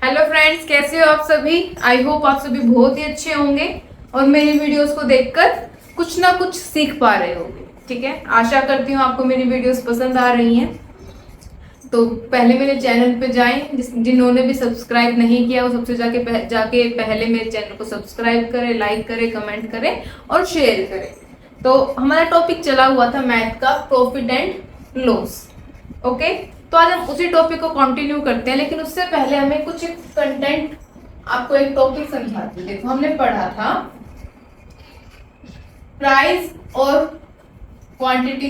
Hello friends, कैसे हो आप सभी। आई होप आप सभी बहुत ही अच्छे होंगे और मेरी वीडियोस को देखकर कुछ ना कुछ सीख पा रहे होंगे। ठीक है, आशा करती हूँ आपको मेरी वीडियोस पसंद आ रही हैं। तो पहले मेरे चैनल पे जाएं, जिन्होंने भी सब्सक्राइब नहीं किया वो सबसे जाके पहले मेरे चैनल को सब्सक्राइब करें, लाइक करें, कमेंट करें और शेयर करें। तो हमारा टॉपिक चला हुआ था मैथ का, प्रॉफिट एंड लॉस। ओके, तो आज हम उसी टॉपिक को कंटिन्यू करते हैं, लेकिन उससे पहले हमें कुछ कंटेंट, आपको एक टॉपिक समझाती हूँ। देखो, हमने पढ़ा था प्राइस और क्वांटिटी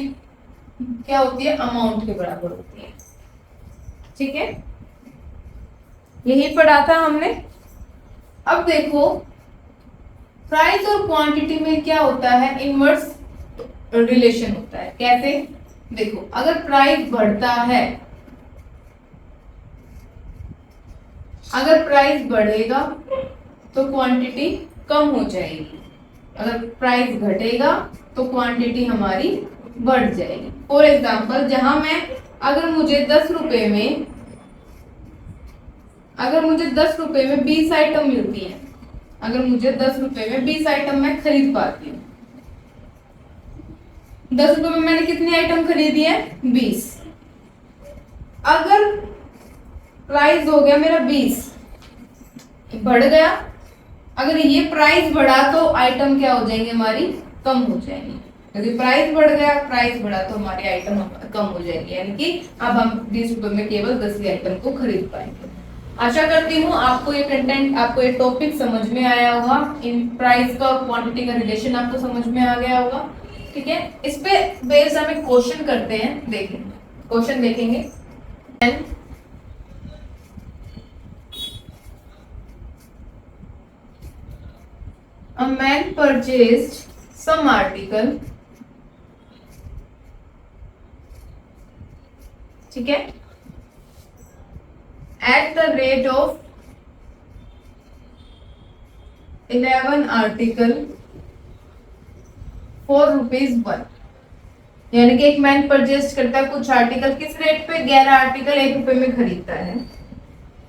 क्या होती है, अमाउंट के बराबर होती है। ठीक है, यही पढ़ा था हमने। अब देखो, प्राइस और क्वांटिटी में क्या होता है, इनवर्स रिलेशन होता है। कैसे? देखो, अगर प्राइस बढ़ता है, अगर प्राइस बढ़ेगा तो क्वांटिटी कम हो जाएगी, अगर प्राइस घटेगा तो क्वांटिटी हमारी बढ़ जाएगी। फॉर एग्जाम्पल, जहां मैं अगर मुझे 10 रुपए में, अगर मुझे 10 रुपए में 20 आइटम मिलती है, अगर मुझे 10 रुपए में 20 आइटम मैं खरीद पाती हूँ, 10 रुपए में मैंने कितनी आइटम खरीदी है, 20। अगर प्राइस हो गया मेरा 20, बढ़ गया, अगर ये प्राइस बढ़ा तो आइटम क्या हो जाएंगे, हमारी कम हो जाएंगी। यदि प्राइस बढ़ गया, प्राइस बढ़ा तो हमारी आइटम कम हो जाएगी, यानी कि अब हम 20 रुपए में केवल 10 आइटम को खरीद पाएंगे। आशा करती हूँ आपको ये कंटेंट, आपको ये टॉपिक समझ में आया होगा। इन प्राइस का और क्वांटिटी का रिलेशन आपको समझ में आ गया होगा। ठीक है, इस पे बेस्ड हम एक क्वेश्चन करते हैं, देखेंगे क्वेश्चन देखेंगे। A man purchased some article, ठीक है, at the rate of 11 article for ₹1। यानी कि एक मैन परचेज करता है कुछ आर्टिकल, किस रेट पे, 11 आर्टिकल 1 रुपए में खरीदता है।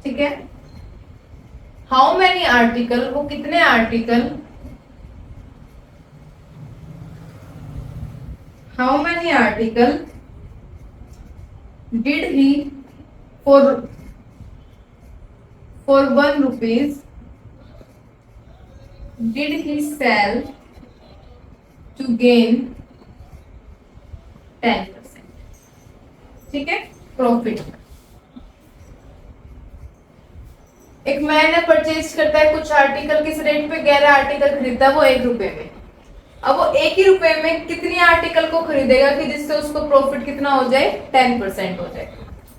ठीक है, हाउ मैनी आर्टिकल, वो कितने article, how many article did he for ₹1 did he sell to gain 10%। ठीक है, प्रॉफिट। एक मैन परचेज करता है कुछ आर्टिकल, किस रेट पे, 11 आर्टिकल खरीदता है वो 1 रुपए में। अब वो 1 ही रुपए में कितनी आर्टिकल को खरीदेगा कि जिससे उसको प्रॉफिट कितना हो जाए, 10% हो जाए।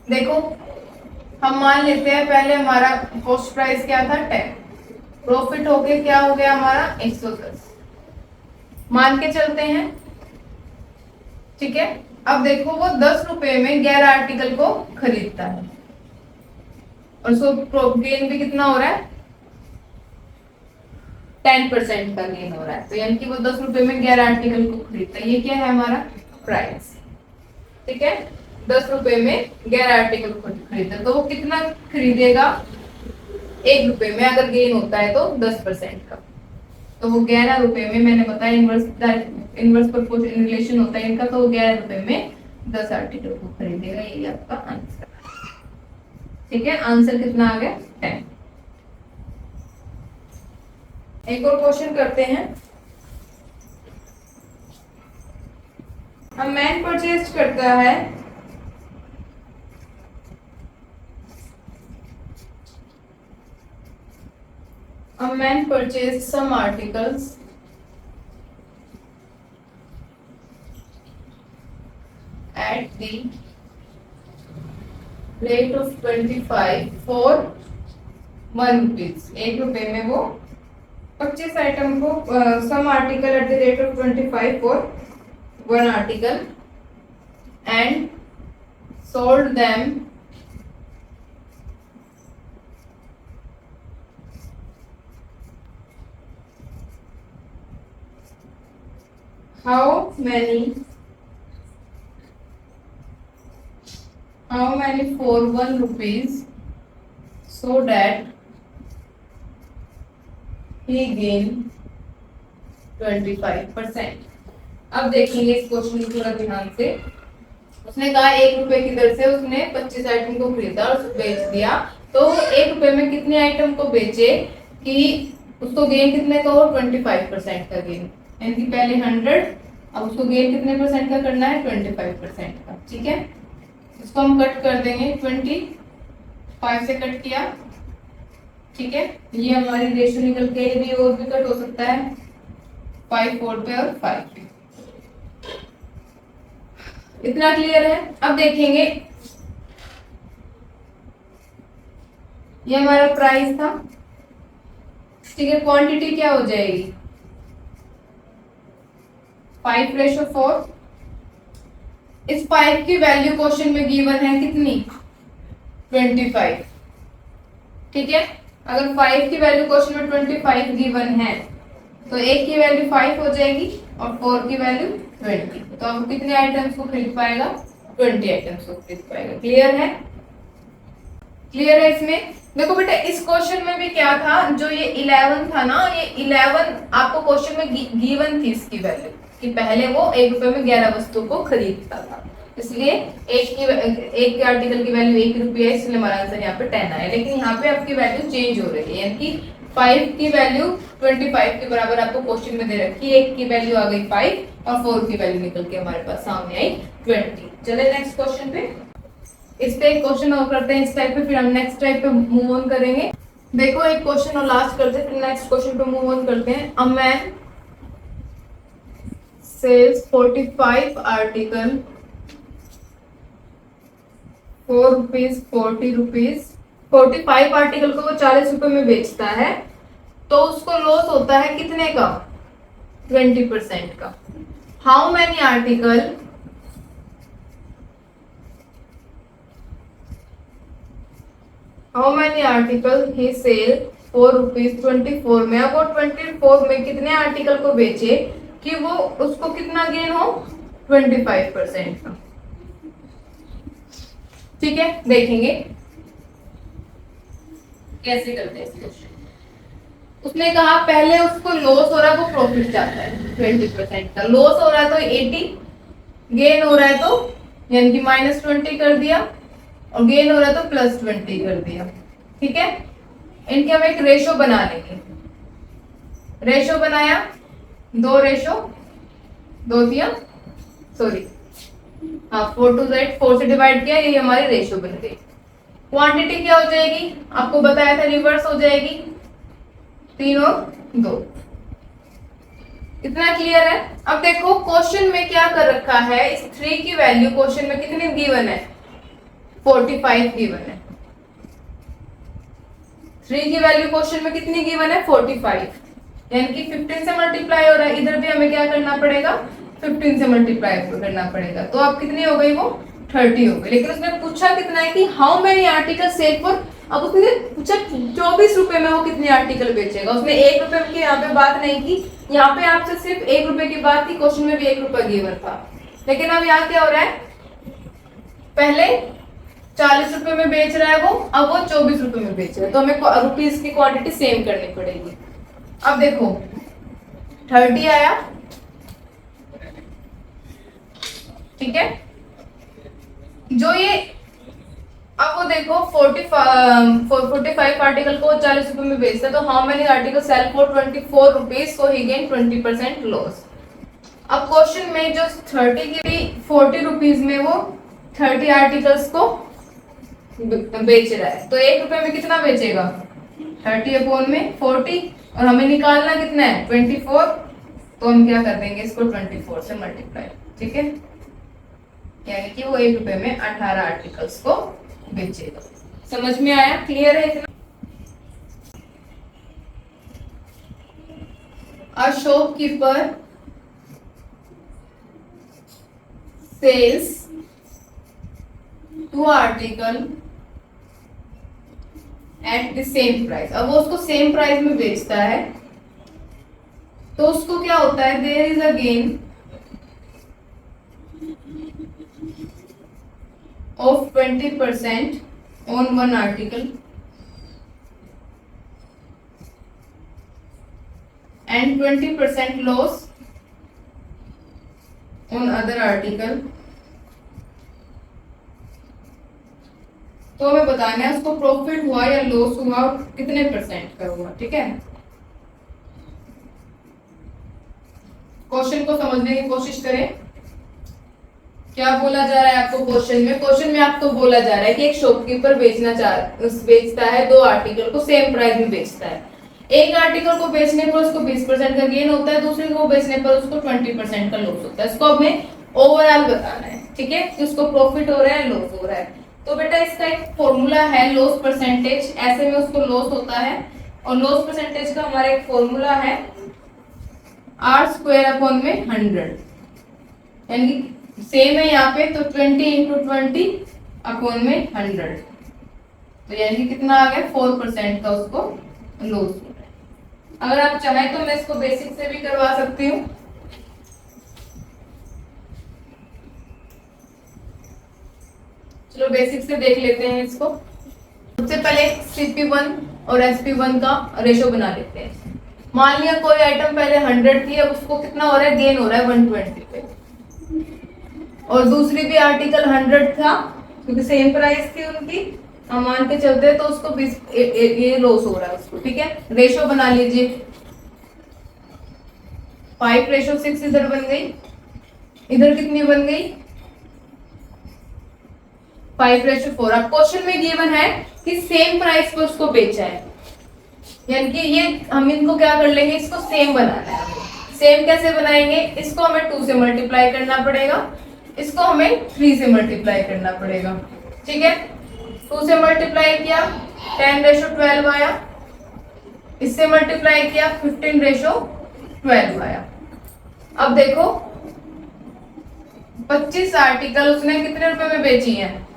देखो, हम मान लेते हैं पहले हमारा कॉस्ट प्राइस क्या था, 10, प्रॉफिट हो गया क्या हो गया हमारा, 110 मान के चलते हैं। ठीक है, अब देखो वो 10 रुपए में 11 आर्टिकल को खरीदता है और उसको गेन भी कितना हो रहा है, 10% का गेन हो रहा है। तो यानी कि वो 10 रुपए में 11 आर्टिकल को खरीदता है, ये क्या है हमारा प्राइस। ठीक है, 10 रुपए में 11 आर्टिकल को खरीदता है, तो वो कितना खरीदेगा, 1 रुपए में, अगर गेन होता है तो 10% का। तो वो 11 रुपए में, मैंने बताया इनवर्स प्रोपोर्शन रिलेशन होता है इनका, तो वो 11 रुपए में 10 आर्टिकल को खरीदेगा। यही आपका आंसर। ठीक है, आंसर कितना आ गया, 10। एक और क्वेश्चन करते हैं। हम मैन परचेज करता है a man purchased some articles at the rate of 25 for ₹1। 1 रुपए में वो 25 आइटम को, some article at the rate of 25 for 1 article and sold them how many for ₹1 so that he gain 25%। अब देखेंगे इस question को थोड़ा ध्यान से। उसने कहा 1 रुपए की दर से उसने 25 आइटम को खरीदा और बेच दिया, तो 1 रुपए में कितने आइटम को बेचे कि उसको गेन कितने का हो, 25% का गेन। यानी कि पहले 100, अब उसको गेन कितने परसेंट का करना है, 25% का। ठीक है, इसको हम कट कर देंगे, 25 से कट किया। ठीक है, ये हमारी रेशियो निकल के भी और भी कट हो सकता है, 5 4 पे और 5 पे। इतना क्लियर है। अब देखेंगे, ये हमारा प्राइस था। ठीक है, क्वांटिटी क्या हो जाएगी, 5:4। इस 5 की वैल्यू क्वेश्चन में गिवन है कितनी, 25। ठीक है, अगर 5 की वैल्यू क्वेश्चन में 25 गिवन है तो 1 की वैल्यू 5 हो जाएगी और 4 की वैल्यू 20। तो अब कितने आइटम्स को खरीद पाएगा, 20 आइटम्स को खरीद पाएगा। क्लियर है, क्लियर है। इसमें देखो बेटा, इस क्वेश्चन में भी क्या था, जो ये 11 था ना, ये 11 आपको क्वेश्चन में गिवन थी इसकी वैल्यू, कि पहले वो 1 रुपए में 11 वस्तु को खरीदता था, इसलिए एक के आर्टिकल की वैल्यू 1 रुपया है, इसलिए हमारा आंसर यहाँ पे 10 आया। लेकिन यहाँ पे आपकी वैल्यू चेंज हो रही है, यानी कि 5 की वैल्यू 25 के बराबर आपको क्वेश्चन में दे रखी है, 1 की वैल्यू आ गई 5 और 4 की वैल्यू निकल के हमारे पास सामने आई 20। चले नेक्स्ट क्वेश्चन पे। इस पे एक क्वेश्चन और करते हैं इस टाइप पे, फिर हम नेक्स्ट टाइप पे मूव ऑन करेंगे। देखो एक क्वेश्चन और लास्ट करते हैं, फिर नेक्स्ट क्वेश्चन पे मूव ऑन करते हैं। A man sells 45 article 4 rupees 40 rupees. 45 article को वो 40 रुपए में बेचता है, तो उसको लॉस होता है कितने का, 20% का। How many article he sell 4 rupees 24 में। अब वो 24 में कितने आर्टिकल को बेचे कि वो उसको कितना गेन हो, 25% का। ठीक है, देखेंगे कैसे करते हैं क्वेश्चन। उसने कहा पहले उसको लॉस हो रहा है, वो प्रॉफिट चाहता है 20% का। लॉस हो रहा है तो 80, गेन हो रहा है तो यानी कि -20 कर दिया, और गेन हो रहा है तो +20 कर दिया। ठीक है, इनके हम एक रेशो बना लेंगे। रेशो बनाया, 2 रेशो 2 दिया, सॉरी हाँ 4 to Z, 4 से डिवाइड किया, ये हमारी रेशो बन गई। क्वांटिटी क्या हो जाएगी, आपको बताया था रिवर्स हो जाएगी, 3 और 2। इतना क्लियर है। अब देखो क्वेश्चन में क्या कर रखा है, इस 3 की वैल्यू क्वेश्चन में कितनी गिवन है, 45 गिवन है। 3 की वैल्यू क्वेश्चन में कितनी गिवन है, 45, यानी कि 15 से मल्टीप्लाई हो रहा है। इधर भी हमें क्या करना पड़ेगा, 15 से मल्टीप्लाई करना पड़ेगा, तो अब कितनी हो गई, वो 30 हो गई। लेकिन उसने पूछा कितना है कि how many article sell for, अब उसने पूछा 24 रुपए में वो कितने आर्टिकल बेचेगा। उसने 1 रुपए की यहाँ पे बात नहीं की, यहाँ पे आपसे सिर्फ 1 रुपए की बात थी, क्वेश्चन में भी 1 रुपया गिवन था। लेकिन अब यहाँ क्या हो रहा है, पहले 40 रुपए में बेच रहा है वो, अब वो 24 रुपए में बेच रहा है, तो हमें रुपीज की क्वांटिटी सेम करनी पड़ेगी। अब देखो 30 आया, ठीक है, जो ये अब वो देखो 45 आर्टिकल को 40 रुपए में बेचता है, तो how many article sell for 24 rupees, so he gain 20% loss. अब क्वेश्चन में जो 30 की 40 रुपीज में वो 30 आर्टिकल्स को बेच रहा है, तो 1 रुपए में कितना बेचेगा, 30 में 40, और हमें निकालना कितना है 24, तो हम क्या कर देंगे इसको 24 से मल्टीप्लाई। ठीक है, यानी कि वो 1 रुपए में 18 आर्टिकल्स को बेचेगा। समझ में आया, क्लियर है इतना। A shopkeeper sells 2 article at the same price। अब वो उसको सेम प्राइस में बेचता है, तो उसको क्या होता है, there is a gain of 20% on one article। And 20% loss on other article. तो हमें बताना है उसको प्रॉफिट हुआ या लॉस हुआ और कितने परसेंट का हुआ। ठीक है, क्वेश्चन को समझने की कोशिश करें। क्या बोला जा रहा है आपको क्वेश्चन में? क्वेश्चन में आपको बोला जा रहा है कि एक शॉपकीपर बेचता है दो आर्टिकल को सेम प्राइस में बेचता है। एक आर्टिकल को बेचने पर उसको 20% का गेन होता है, दूसरे को बेचने पर उसको 20% का लॉस होता है। इसको हमें ओवरऑल बताना है। ठीक है, कि उसको प्रॉफिट हो रहा है लॉस हो रहा है। तो बेटा इसका एक फॉर्मूला है लॉस परसेंटेज, ऐसे में उसको लॉस होता है और लॉस परसेंटेज का हमारा एक फॉर्मूला है R²/100, यानी सेम है यहाँ पे तो 20 × 20/100, तो यानी कितना आ गया 4% का उसको लॉस हो रहा है। अगर आप चाहें तो मैं इसको बेसिक से भी करवा सकती हूँ। चलो बेसिक से देख लेते हैं इसको। सबसे पहले CP1 और SP1 का रेशो बना लेते हैं। मान लिया कोई आइटम पहले 100 थी, अब उसको कितना हो रहा है, गेन हो रहा है 120 पे, और दूसरी भी आर्टिकल 100 था क्योंकि सेम प्राइस थी उनकी, हम मान के चलते हैं तो उसको 20 ये लॉस हो रहा है उसको। ठीक है, रेशो बना लीजिए। 5:6 इधर बन गई, इधर कितनी बन गई 5:4। अब क्वेश्चन में गिवन है कि सेम प्राइस पर उसको बेचा है, यानी कि ये हम इनको क्या कर लेंगे, इसको सेम बनाना है। सेम कैसे बनाएंगे, इसको हमें 2 से मल्टीप्लाई करना पड़ेगा, इसको हमें 3 से मल्टीप्लाई करना पड़ेगा। ठीक है, 2 से मल्टीप्लाई किया 10:12 आया, इससे मल्टीप्लाई किया 15:12 आया। अब देखो 25 आर्टिकल उसने कितने रुपए में बेची है,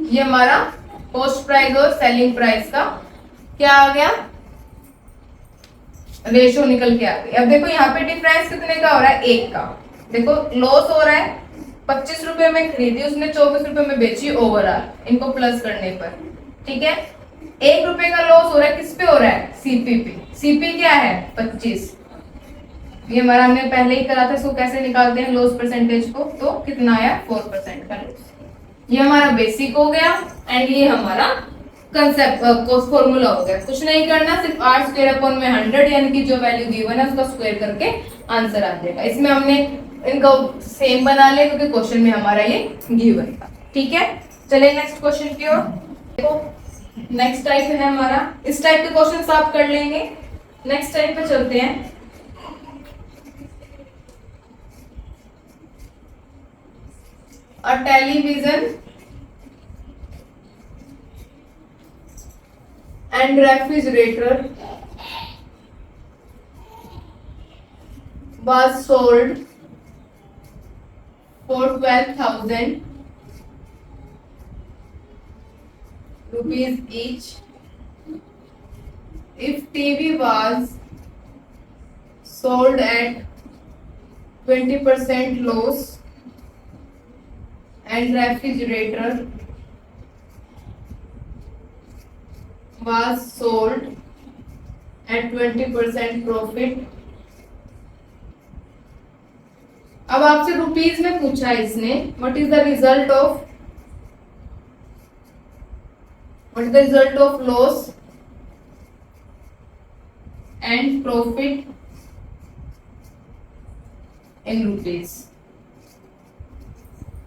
ये हमारा कॉस्ट प्राइस और सेलिंग प्राइस का क्या आ गया, रेशो निकल के आ गई। अब देखो यहाँ पे डिफरेंस कितने का हो रहा है, 1 का। देखो लॉस हो रहा है, 25 रुपए में खरीदी उसने, 24 रुपए में बेची ओवरऑल, इनको प्लस करने पर। ठीक है, 1 रुपए का लॉस हो रहा है, किस पे हो रहा है, CP पे। CP क्या है 25, ये हमारा हमने पहले ही करा था, इसको कैसे निकालते हैं लॉस परसेंटेज को, तो कितना आया 4% का लॉस। ये हमारा बेसिक हो गया एंड ये हमारा कंसेप्ट फॉर्मूला हो गया। कुछ नहीं करना, सिर्फ R²/100 यानी कि जो वैल्यू गिवन है उसका स्क्वायर करके आंसर आ जाएगा। इसमें हमने इनको सेम बना लिया क्योंकि क्वेश्चन में हमारा ये गिवन था। ठीक है, चलिए नेक्स्ट क्वेश्चन की ओर। देखो नेक्स्ट टाइप है हमारा, इस टाइप के क्वेश्चन आप कर लेंगे। नेक्स्ट टाइप पे चलते हैं। A television and refrigerator was sold for 12,000 rupees each. If TV was sold at 20% loss and refrigerator was sold at 20% profit। अब आपसे रुपीज में पूछा है इसने, what is the result of loss and profit in rupees.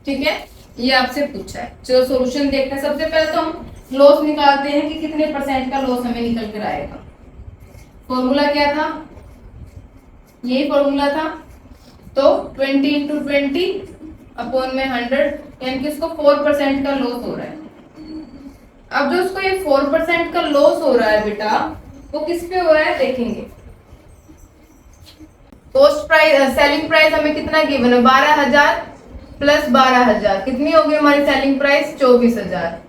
ठीक है, ये आपसे पूछा है। चलो सॉल्यूशन देखते हैं। सबसे पहले तो हम लॉस निकालते हैं कि कितने परसेंट का लॉस हमें निकल कर आएगा। फॉर्मूला क्या था, यही फॉर्मूला था, तो 20 × 20/100 यानी कि उसको 4% का लॉस हो रहा है। अब जो उसको ये 4% का लॉस हो रहा है बेटा, वो किस पे हो रहा है देखेंगे। कॉस्ट प्राइस सेलिंग प्राइस हमें कितना गिवन है, 12,000 प्लस 12,000 कितनी होगी हमारी सेलिंग प्राइस, 24,000।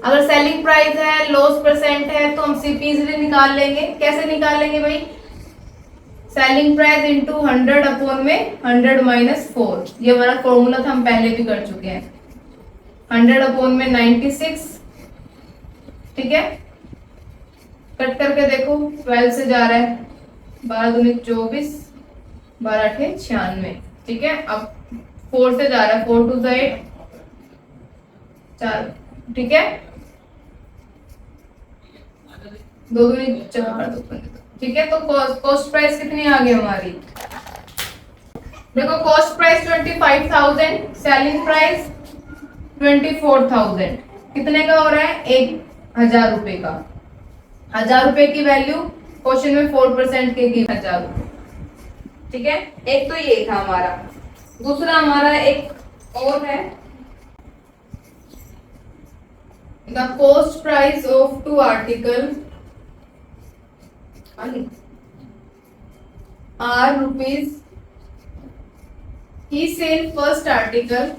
अगर सेलिंग प्राइस है लॉस परसेंट है तो हम CP इजीली निकाल लेंगे। कैसे निकालेंगे भाई, सेलिंग प्राइस इंटू 100/100 - 4, ये हमारा फॉर्मूला था, हम पहले भी कर चुके हैं। 100/96। ठीक है, कट करके देखो 12 से जा रहा है, 12 दूनी 24, 12 8 96। ठीक है, अब 4 से जा रहा है, 4 2 8 4। ठीक है, 2 दूनी 4 2 15। ठीक है, तो कॉस्ट प्राइस कितनी आ गई हमारी? देखो कॉस्ट प्राइस 25,000, सेलिंग प्राइस 24,000। कितने का हो रहा है? 1,000 रुपए का। 1,000 रुपए की वैल्यू क्वेश्चन में 4% के 1,000 रुपए। ठीक है, एक तो ये था हमारा। दूसरा हमारा एक और है, the cost price of 2 article are rupees. He sell first article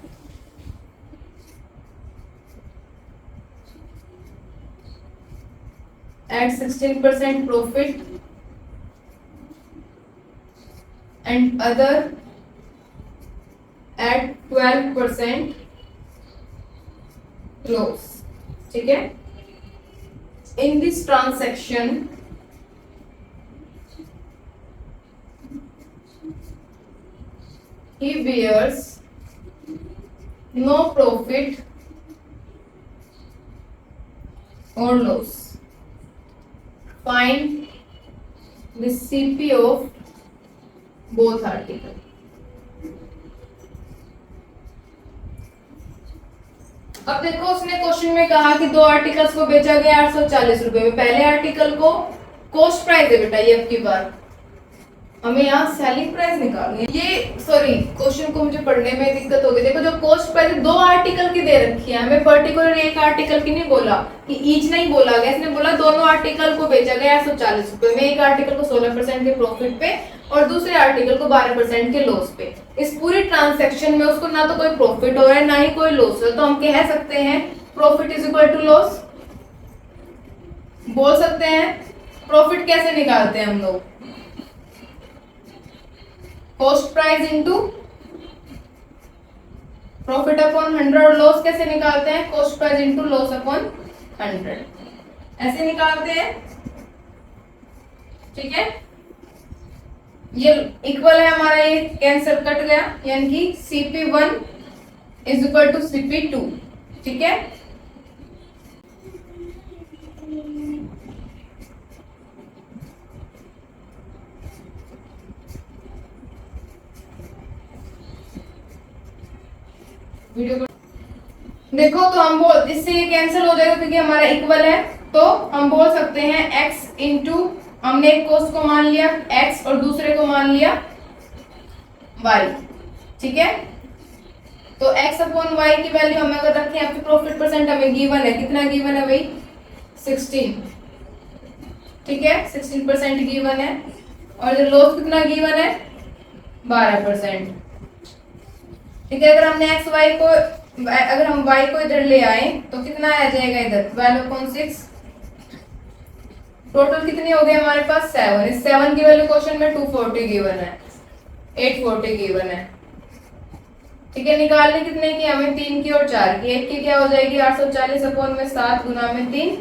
at 16% profit and other at 12% loss। ठीक है, in this transaction he bears no profit or loss। Find the CP of both article। अब देखो उसने question में कहा कि 2 articles को बेचा गया 840 रुपए में। पहले आर्टिकल को कॉस्ट प्राइस है बेटा, ये अब की बार हमें यहाँ सेलिंग प्राइस निकालनी है। ये सॉरी, क्वेश्चन को मुझे पढ़ने में दिक्कत हो गई। देखो जो कॉस्ट प्राइस 2 आर्टिकल की दे रखी है, हमें पर्टिकुलर एक आर्टिकल की नहीं बोला कि ईच नहीं बोला गया, इसने बोला दोनों आर्टिकल को बेचा गया 840 रुपए में। एक आर्टिकल को 16% के प्रॉफिट पे और दूसरे आर्टिकल को 12% के लॉस पे। इस पूरी ट्रांजेक्शन में उसको ना तो कोई प्रॉफिट हो रहा है ना ही कोई लॉस हो, तो हम कह सकते हैं profit is equal to loss. बोल सकते हैं प्रॉफिट कैसे निकालते हैं हम लोग? Cost price into profit upon 100। और लॉस कैसे निकालते हैं? Cost price into loss upon 100, ऐसे निकालते हैं। ठीक है, ये इक्वल है हमारा, ये कैंसिल कट गया, यानी कि CP1 is equal to CP2। ठीक है, वीडियो को देखो तो हम बोल, इससे ये कैंसिल हो जाएगा क्योंकि हमारा इक्वल है, तो हम बोल सकते हैं x इंटू, हमने एक कॉस्ट को मान लिया x और दूसरे को मान लिया y। ठीक है, तो x अपॉन y की वैल्यू हमें अगर रखें, आपकी प्रॉफिट परसेंट हमें गिवन है, कितना गिवन है भाई? 16। ठीक है, 16% गिवन है। और जो लॉस कितना गिवन है? 12%। ठीक है, अगर हमने x y को, अगर हम y को इधर ले आए तो कितना आ जाएगा इधर? 12/6। टोटल कितनी हो गई हमारे पास? 7। इस 7 की वैल्यू क्वेश्चन में 240 गिवन है, 840 गिवन है। ठीक है, निकालने कितने की? हमें 3 की और 4 की। एक की क्या हो जाएगी? 840 अपॉन में 7 गुना में 3,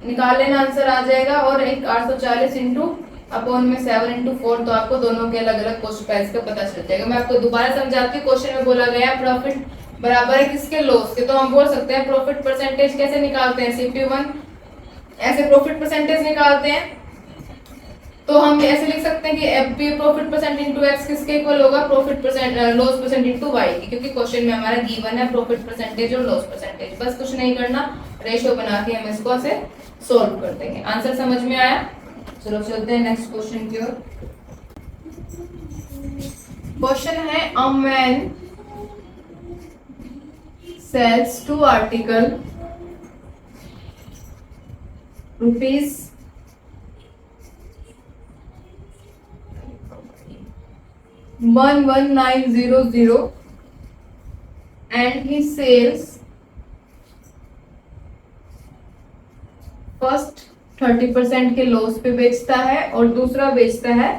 निकाल लेना, आंसर आ जाएगा। और एक 840 इंटू अपॉन में 7 इंटू 4, तो आपको दोनों के अलग अलग कॉस्ट प्राइस का पता चल जाएगा। मैं आपको दोबारा समझाती हूँ। क्वेश्चन में बोला गया प्रॉफिट बराबर है किसके? लॉस के। तो हम बोल सकते हैं प्रॉफिट परसेंटेज कैसे निकालते हैं? CP1 ऐसे प्रॉफिट परसेंटेज निकालते हैं, तो हम ऐसे लिख सकते हैं कि FP profit percent into X किसके इक्वल होगा? Profit percent loss percent into Y की, क्योंकि क्वेश्चन में हमारा गिवन है प्रॉफिट परसेंटेज और लॉस परसेंटेज। बस कुछ नहीं करना, रेशियो बना के हम इसको ऐसे सॉल्व कर देंगे। आंसर समझ में आया? चलो चलते हैं नेक्स्ट क्वेश्चन की ओर। क्वेश्चन है a man sells 2 article rupees 11900 and he sells first 30% के लॉस पे बेचता है और दूसरा बेचता है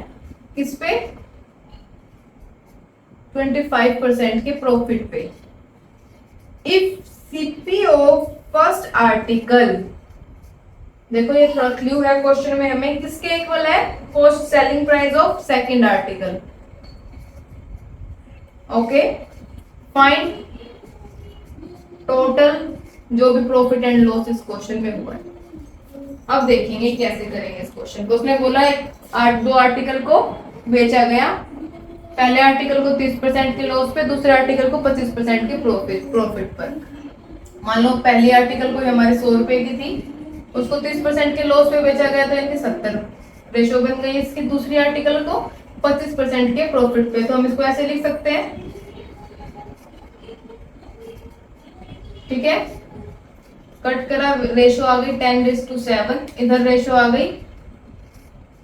किस पे? 25% के प्रॉफिट पे। If CP of first article देखो ये थोड़ा क्लू है क्वेश्चन में हमें, किसके इक्वल है? Post selling price of second article. Okay, find total जो भी प्रॉफिट एंड लॉस इस क्वेश्चन में हुआ है। अब देखेंगे कैसे करेंगे इस क्वेश्चन को। उसने बोला दो आर्टिकल को बेचा गया, पहले आर्टिकल को 30% के लॉस पे, दूसरे आर्टिकल को 25% के प्रॉफिट पर। मान लो पहली आर्टिकल को हमारे 100 रुपए की थी, उसको 30% के लॉस पे बेचा गया था, यानी 70 रेशो बन गई इसकी। दूसरी आर्टिकल को 25% के प्रॉफिट पे, तो हम इसको ऐसे लिख सकते हैं, ठीक है। कट करा, रेशो आ गई 10:7, इधर रेशो आ गई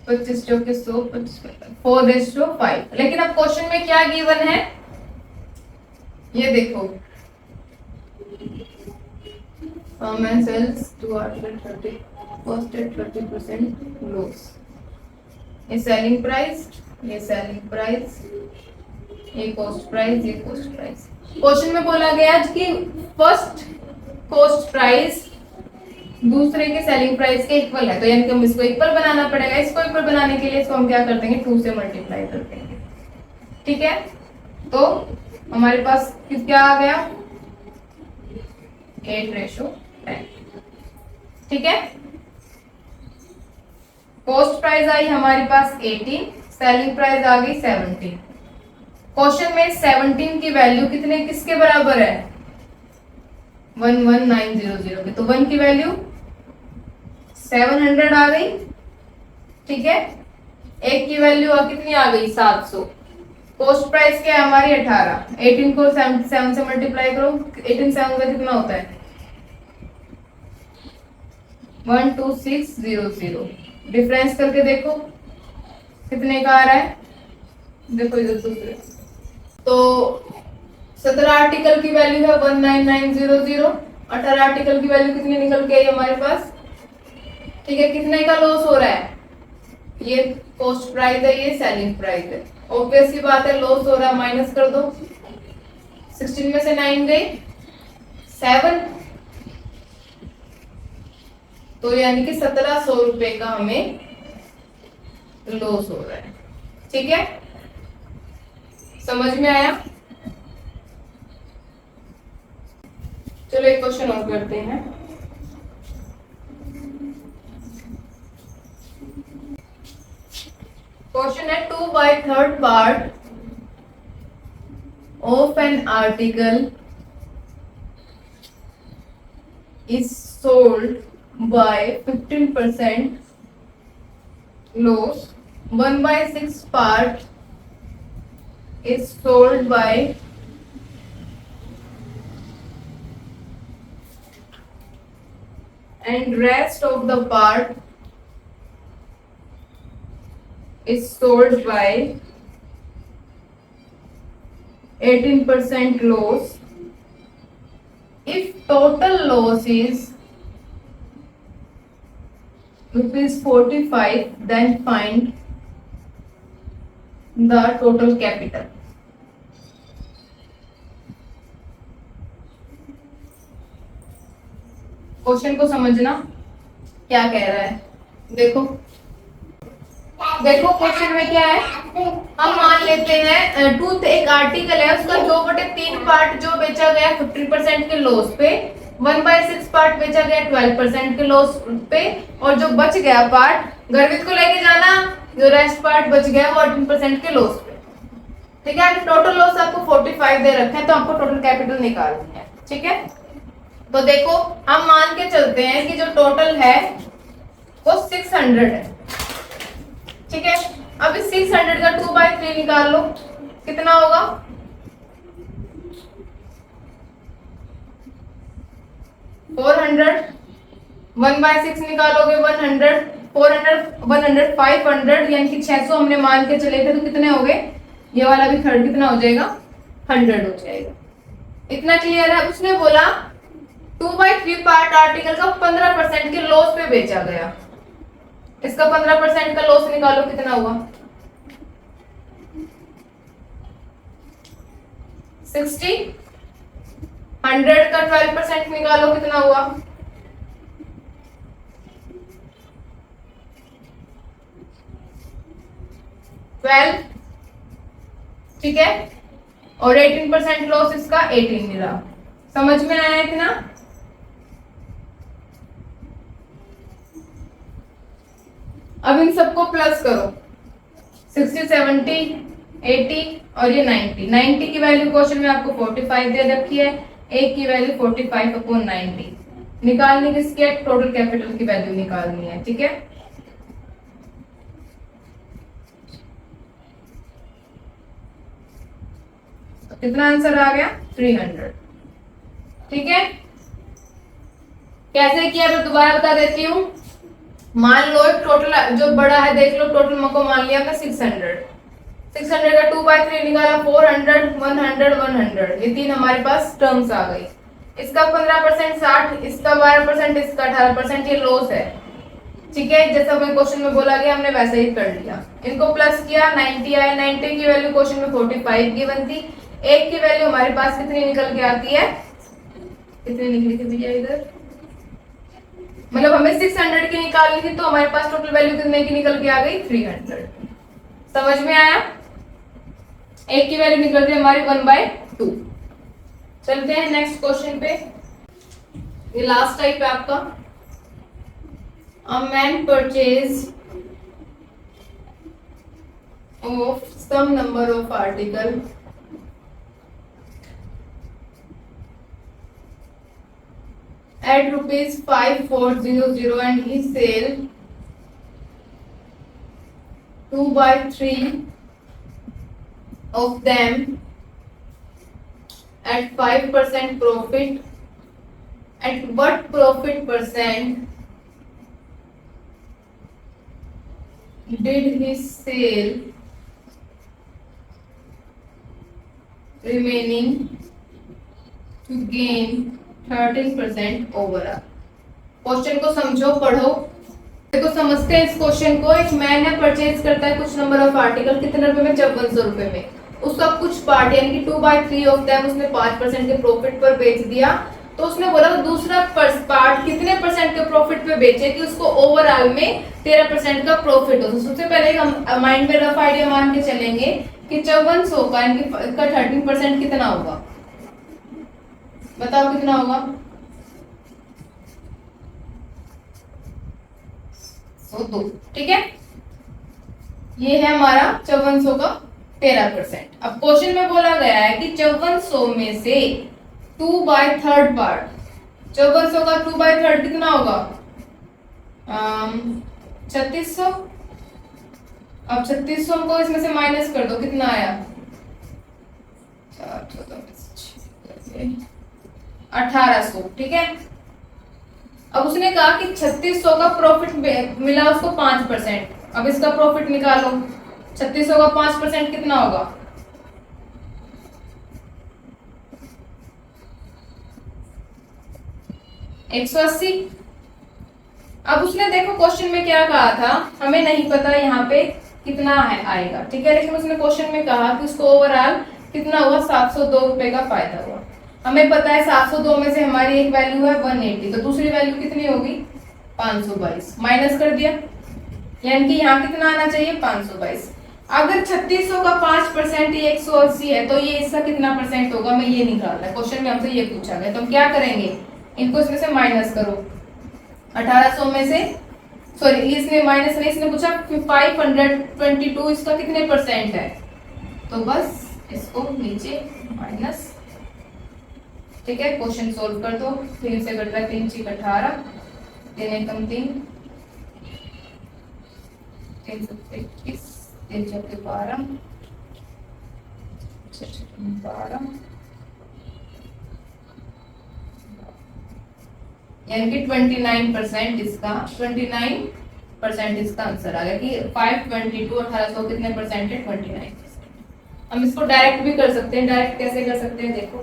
25 जो कि 100, 4:5। लेकिन अब क्वेश्चन में क्या गिवन है ये देखो, and sells to article 30 cost at 30% loss। ये सेलिंग प्राइस, ये सेलिंग प्राइस, ये कॉस्ट प्राइस, ये कॉस्ट प्राइस। क्वेश्चन में बोला गया कि फर्स्ट कॉस्ट प्राइस दूसरे के सेलिंग प्राइस के इक्वल है, तो यानी कि हम इसको इक्वल बनाना पड़ेगा। इसको इक्वल बनाने के लिए इसको हम क्या कर देंगे, 2 से मल्टीप्लाई कर देंगे, ठीक है। तो हमारे पास क्या आ गया, 8:10, ठीक है। कॉस्ट प्राइस आई हमारे पास 18, सेलिंग प्राइस आ गई 17। क्वेश्चन में 17 की वैल्यू कितने किसके बराबर है, 11900 के, तो 1 की वैल्यू 700 आ गई, ठीक है। एक की वैल्यू कितनी आ गई, 700। कॉस्ट प्राइस क्या है हमारी 18, 18 को 7 से मल्टीप्लाई करो, 18 7 का कितना होता है, 12600। डिफरेंस करके देखो कितने का आ रहा है, देखो इधर दूसरे, तो 17 आर्टिकल की वैल्यू है 19900, 18 आर्टिकल की वैल्यू कितनी निकल के आई हमारे पास, ठीक है। कितने का लॉस हो रहा है, ये कॉस्ट प्राइस है, ये सेलिंग प्राइस है, ऑब्वियस सी बात है लॉस हो रहा है, माइनस कर दो, 16 में से 9 गए 7, तो यानी कि 1700 रुपए का हमें लॉस हो रहा है, ठीक है। समझ में आया? चलो एक क्वेश्चन और करते हैं। क्वेश्चन है 2/3 part of an article is sold by 15% loss, 1/6 part is sold by and rest of the part is sold by 18% loss. If total loss is ₹45, then find the total capital. Question को समझना क्या कह रहा है, देखो देखो question में क्या है, हम मान लेते हैं टूथ एक आर्टिकल है, उसका 2/3 पार्ट जो बेचा गया 50% के लॉस पे, 1/6 पार्ट बेचा गया 12% के लॉस पे, और जो बच गया पार्ट गर्वित को लेके जाना, जो रेस्ट पार्ट बच गया वो 18% के लॉस पे, ठीक है। टोटल लॉस आपको 45 दे रखा है, तो आपको टोटल कैपिटल निकालनी है, ठीक है। तो देखो हम मान के चलते हैं कि जो टोटल है वो 600 है, ठीक है। अब इस 600 का 2/3 निकाल लो, कितना होगा, 400, 1/6 निकालोगे 100, 400, 100, 500, यानी कि 600 हमने मान के चले थे, तो कितने हो गए, ये वाला भी थर्ड कितना हो जाएगा, 100 हो जाएगा। इतना क्लियर है। उसने बोला 2/3 पार्ट आर्टिकल का 15% के लॉस पे बेचा गया, इसका 15% का लॉस निकालो, कितना हुआ, 60, 100 का 12% निकालो, कितना हुआ, 12, ठीक है, और 18% लॉस इसका 18 मिला। समझ में आया इतना? अब इन सबको प्लस करो, 60, 70, 80 और ये 90। 90 की वैल्यू क्वेश्चन में आपको 45 दे रखी है, एक की वैल्यू 45/90। निकालनी किसकी है? टोटल कैपिटल की वैल्यू निकालनी है, ठीक है। तो कितना आंसर आ गया? 300, ठीक है। कैसे किया मैं दोबारा बता देती हूँ। मान लो टोटल जो बड़ा है देख लो, टोटल को मान लिया मैं 600। 600 का 2/3 निकाला, 400, 100, 100, ये तीन हमारे पास टर्म्स आ गई। इसका 15% 60, इसका 12%, इसका 18%, ये लॉस है, ठीक है। जैसा हमें क्वेश्चन में बोला गया हमने वैसे ही कर लिया। इनको प्लस किया, 90 आया। 90 की वैल्यू क्वेश्चन में 45 गिवन थी। एक की वैल्यू हमारे पास कितनी निकल के आती है? कितनी निकली थी भैया इधर? मतलब हमें 600 की निकालनी थी, तो हमारे पास टोटल वैल्यू कितने की निकल के आ गई? 300। समझ में आया? एक की वैल्यू निकल रही हमारी 1/2। चलते हैं नेक्स्ट क्वेश्चन पे। ये लास्ट टाइप है आपका। A man purchased of some number of article at ₹5400 and he sell 2/3 of them at 5% profit. At what profit percent did he sell remaining to gain 13% overall? Question को समझो, पढ़ो। देखो समझते हैं इस क्वेश्चन को। एक मैन है, परचेज करता है कुछ नंबर ऑफ आर्टिकल, कितने रुपए में? 5400 रुपए में। उसका कुछ पार्ट यानी कि 2/3 ऑफ दैम उसने 5% के प्रॉफिट पर बेच दिया। तो उसने बोला दूसरा पार्ट कितने परसेंट के प्रॉफिट पे बेचे कि उसको ओवरऑल में 13% का प्रॉफिट हो। तो सबसे पहले हम माइंड में रफ आइडिया मान के चलेंगे कि 5400 का यानी कि इसका 13% कितना होगा? बताओ कितना होगा? 102, ठीक है। ये है हमारा 5400 का 13%। अब क्वेश्चन में बोला गया है कि 5400 में से 2/3 पार्ट, 5400 का 2/3 कितना होगा? 3600। अब 3600 को इसमें से माइनस कर दो, कितना आया? 1800, ठीक है। अब उसने कहा कि 3600 का प्रॉफिट मिला उसको 5%। अब इसका प्रॉफिट निकालो। 3600 का 5% कितना होगा? 180। अब उसने देखो क्वेश्चन में क्या कहा था, हमें नहीं पता यहाँ पे कितना है आएगा, ठीक है। लेकिन उसने क्वेश्चन में कहा कि उसको ओवरऑल कितना हुआ? 702 रुपए का फायदा हुआ। हमें पता है 702 में से हमारी एक वैल्यू है 180, तो दूसरी वैल्यू कितनी होगी? 522। माइनस कर दिया, यानी कि यहाँ कितना आना चाहिए? 522। अगर 3600 का 5% ये 180 है, तो ये इसका कितना परसेंट होगा? हमें ये निकालना है। क्वेश्चन में हमसे ये पूछा गया, तो हम क्या करेंगे? इनको इसमें से माइनस करो। 1800 में से, सॉरी इसने माइनस नहीं, इसने पूछा 522 इसका कितने परसेंट है, तो बस इसको नीचे माइनस, ठीक है। क्वेश्चन सोल्व कर दो। 3 से कट रहा है, 3 6 18, 3 एकम 3, 3 7 21, 3 6 12, 12, यानी कि 29% इसका 29% इसका आंसर आ गया कि 522 1800 कितने परसेंट है? 29%। हम इसको डायरेक्ट भी कर सकते हैं। डायरेक्ट कैसे कर सकते हैं? देखो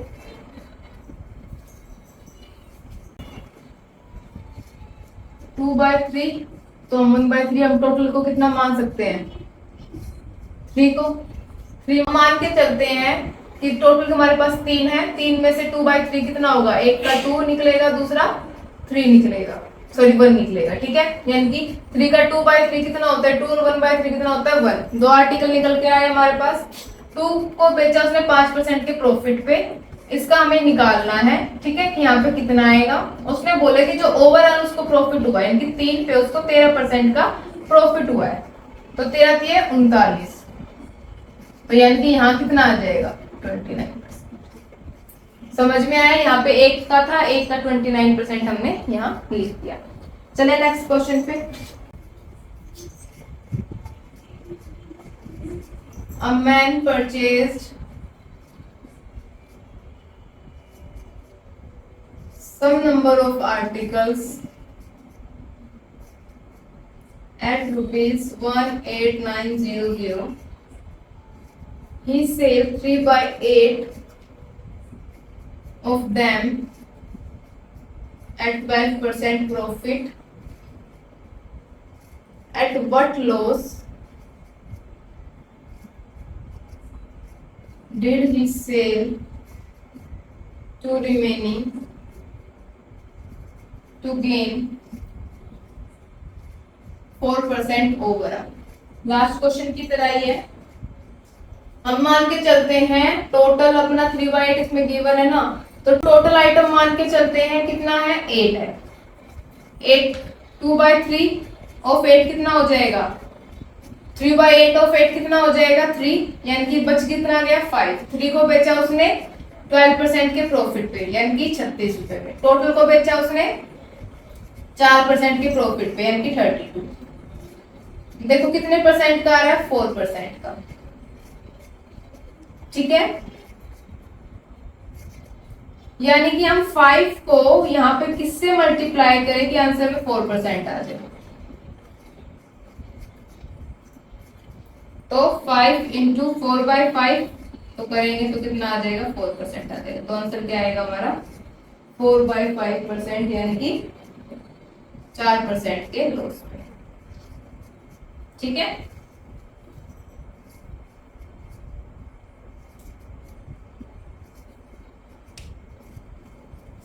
2/3, तो 1/3 हम टोटल को कितना मान सकते हैं? 3 को 3 मान के चलते हैं कि टोटल हमारे पास 3 है। 3 में से 2/3 कितना होगा? एक का 2 निकलेगा, दूसरा 3 निकलेगा। सॉरी 1 निकलेगा, ठीक है। यानी कि 3 का 2/3 कितना होता है 2 और 1/3 कितना होता है 1। दो आर्टिकल निकल के आए हमारे पास। 2 को बेचा उसने 5% के प्रॉफिट पे, इसका हमें निकालना है, ठीक है, कि यहाँ पे कितना आएगा। उसने बोला कि जो ओवरऑल उसको प्रॉफिट हुआ है, यानी कि 3 पे उसको 13% का प्रॉफिट हुआ है, तो 13 3 39, तो यानी कि यहाँ कितना आ जाएगा 29%। समझ में आया। यहाँ पे एक का था, एक का 29% हमने यहाँ लिख दिया। चले नेक्स्ट क्वेश्चन पे। A man purchased some number of articles at ₹18900. He saved 3/8 of them at 12% profit. At what loss did he sell two remaining to gain 4% overall? Last question की तरह ही है। हम मान के चलते हैं टोटल अपना 3/8 इसमें गिवन है ना, तो टोटल आइटम मान के चलते हैं कितना है 8 है। 8 2/3 ऑफ 8 कितना हो जाएगा 3/8 ऑफ 8 कितना हो जाएगा 3, यानी कि बच कितना गया 5। 3 को बेचा उसने 12% के प्रॉफिट पे, यानी कि 36 रुपए में। टोटल को बेचा उसने 4% के प्रॉफिट पे, यानी कि 32। देखो कितने परसेंट का आ रहा है 4% का, ठीक है। यानी कि हम 5 को यहाँ पे किससे मल्टीप्लाई करें कि आंसर में 4% आ जाए। तो 5 इंटू 4/5 तो करेंगे तो कितना आ जाएगा 4% आ जाएगा। तो आंसर क्या आएगा हमारा 4/5%, यानी कि 4% के लॉस पे, ठीक है।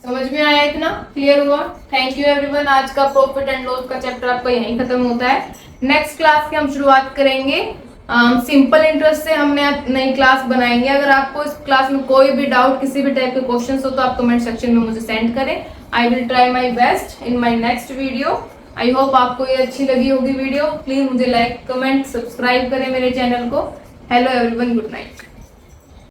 समझ में आया, इतना क्लियर हुआ। Thank you everyone. आज का प्रॉफिट एंड लॉस का चैप्टर आपका यहीं खत्म होता है। नेक्स्ट क्लास की हम शुरुआत करेंगे सिंपल इंटरेस्ट से। हमने नई क्लास बनाएंगे। अगर आपको इस क्लास में कोई भी डाउट, किसी भी टाइप के क्वेश्चंस हो तो आप कमेंट सेक्शन में मुझे सेंड करें। I will try my best in my next video. I hope आपको ये अच्छी लगी होगी वीडियो। प्लीज मुझे लाइक कमेंट सब्सक्राइब करें मेरे चैनल को। Hello everyone, good night.